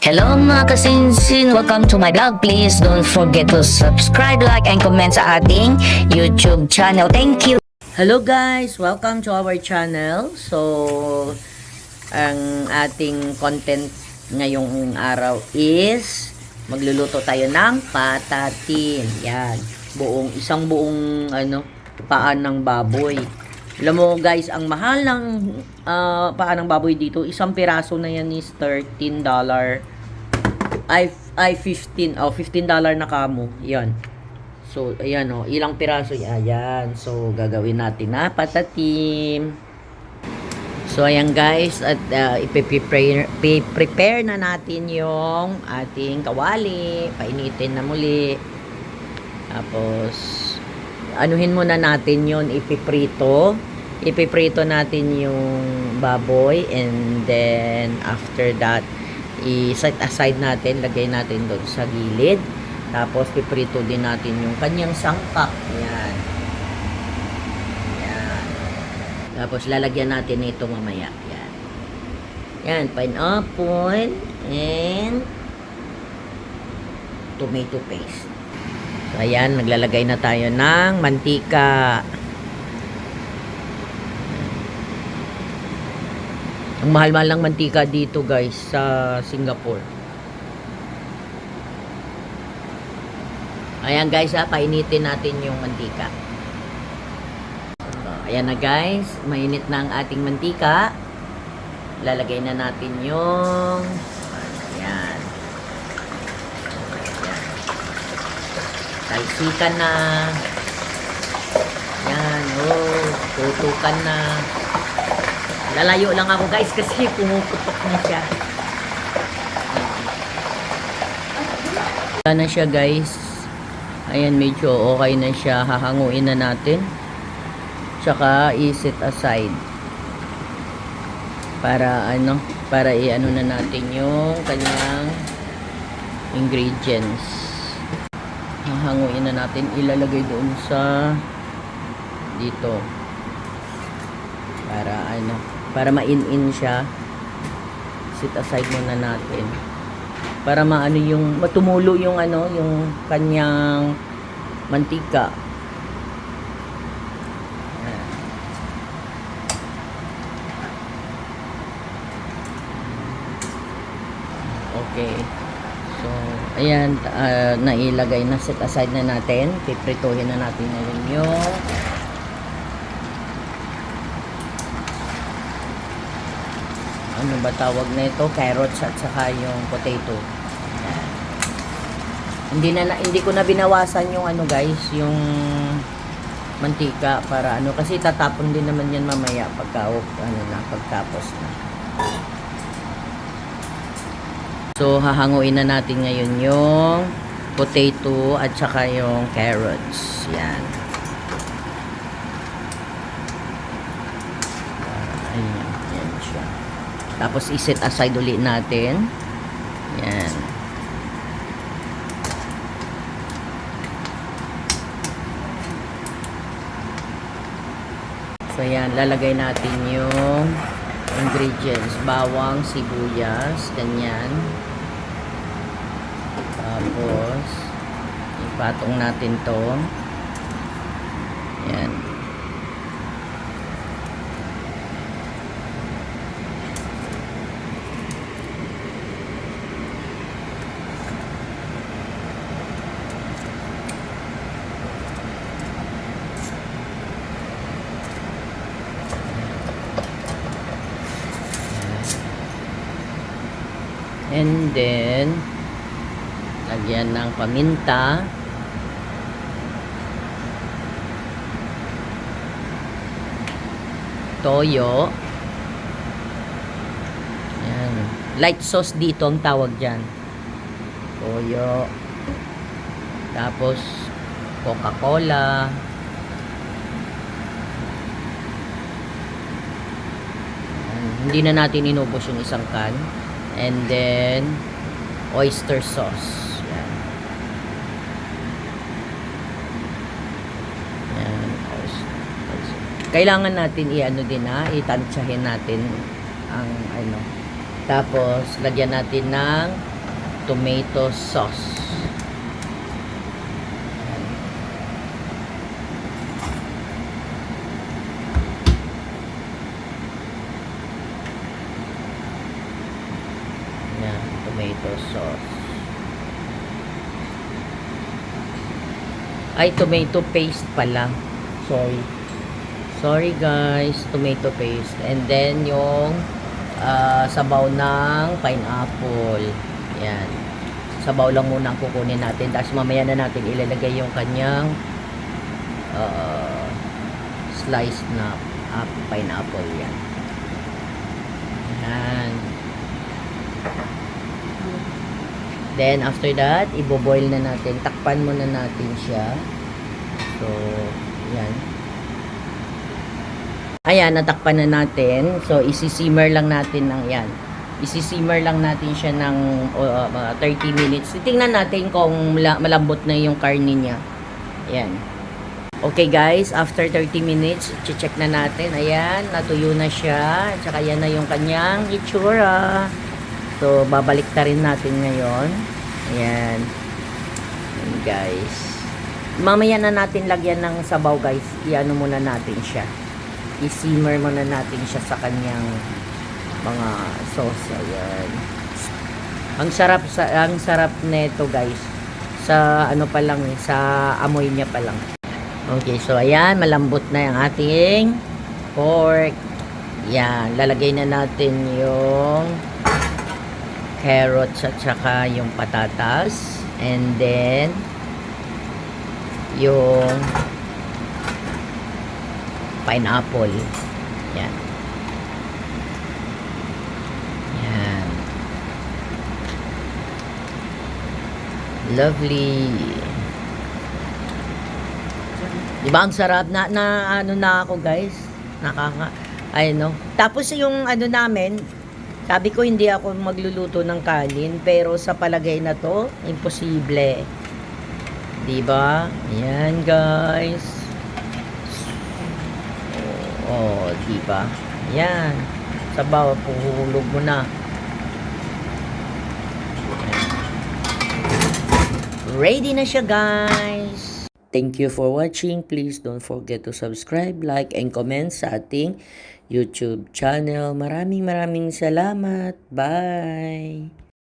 Hello mga kasinsin! Welcome to my vlog. Please don't forget to subscribe, like, and comment sa ating YouTube channel. Thank you! Hello guys! Welcome to our channel. So, ang ating content ngayong araw is magluluto tayo ng patatin. Yan. Isang buong paan ng baboy. Alam mo guys, ang mahal ng paan ng baboy dito, isang piraso na yan is $13. Ay 15. Oh, $15 na kamo. Yan. So, ayan o. Ilang piraso yan. Ayan. So, gagawin natin na patatim. So, ayan guys. At ipe-prepare na natin yung ating kawali. Painitin na muli. Tapos, anuhin muna natin yon, ipiprito. Ipiprito natin yung baboy. And then, after that, i-set aside natin. Lagay natin doon sa gilid. Tapos, piprito din natin yung kanyang sangkap. Ayan. Ayan. Tapos, lalagyan natin ito mamaya. Ayan. Ayan, pineapple and tomato paste. So, ayan, naglalagay na tayo ng mantika. Ang mahal-mahal ng mantika dito, guys, sa Singapore. Ayan guys, painitin natin yung mantika. So, ayan na guys, mainit na ang ating mantika. Lalagay na natin yung ayan. Talsikan na. Ayan, tutukan na. Lalayo lang ako guys kasi pumuputok na siya. Wala na siya guys. Ayan, medyo okay na siya. Hahanguin na natin. Tsaka i-set aside. Para i-ano na natin yung kanyang ingredients. Hahanguin na natin. Ilalagay doon sa dito. Para ma-in-in siya. Set aside muna natin. Para matumulo yung yung kanyang mantika. Okay. So, ayan, nailagay na, set aside na natin. Piprituhin na natin ngayon yung ano ba tawag na ito? Carrots at saka yung potato. Hindi ko na binawasan yung guys, yung mantika para kasi tatapon din naman yan mamaya pagtapos na. So hahanguin na natin ngayon yung potato at saka yung carrots. Yan. Ayan siya. Tapos i-set aside ulit natin. Yan. So, yan. Lalagay natin yung ingredients. Bawang, sibuyas, ganyan. Tapos, ipatong natin to. Yan. And then, lagyan ng paminta. Toyo. Ayan. Light sauce dito ang tawag dyan. Toyo. Tapos, Coca-Cola. Hindi na natin inubos yung isang can. And then, oyster sauce. Yan. Yan. Kailangan natin itansyahin natin ang Tapos, lagyan natin ng tomato sauce. Yan, tomato sauce. Ay, tomato paste pala. Sorry guys, tomato paste. And then yung sabaw ng pineapple. Yan. Sabaw lang muna ang kukunin natin. Tapos mamaya na natin ilalagay yung kanyang sliced na pineapple. Yan. Yan. Then, after that, iboboil na natin. Takpan muna natin siya. So, yan. Ayan, natakpan na natin. So, isi-simmer lang natin ng yan. Isi-simmer lang natin siya ng 30 minutes. Titingnan natin kung malambot na yung karne niya. Ayan. Okay guys, after 30 minutes, check na natin. Ayan, natuyo na siya. At saka yan na yung kanyang itsura. So, babalik ta rin natin ngayon. Ayan. Ayan guys. Mamaya na natin lagyan ng sabaw guys. Iano muna natin siya. I-simmer muna natin siya sa kanyang mga sauce. Ayan. Ang sarap nito guys. Sa ano pa lang, sa amoy niya pa lang. Okay, so ayan, malambot na yung ating pork. Yan, lalagay na natin yung carrots at saka yung patatas. And then, yung pineapple. Yan. Yan. Lovely. Diba ang sarap na ano na ako guys. Ay no. Tapos yung ano namin, sabi ko hindi ako magluluto ng kanin, pero sa palagay na to, imposible. Diba? Ayan guys. Oh, diba? Ayan. Sabaw, puhulog mo na. Ready na siya guys. Thank you for watching. Please don't forget to subscribe, like, and comment sa ating YouTube channel. Maraming salamat. Bye!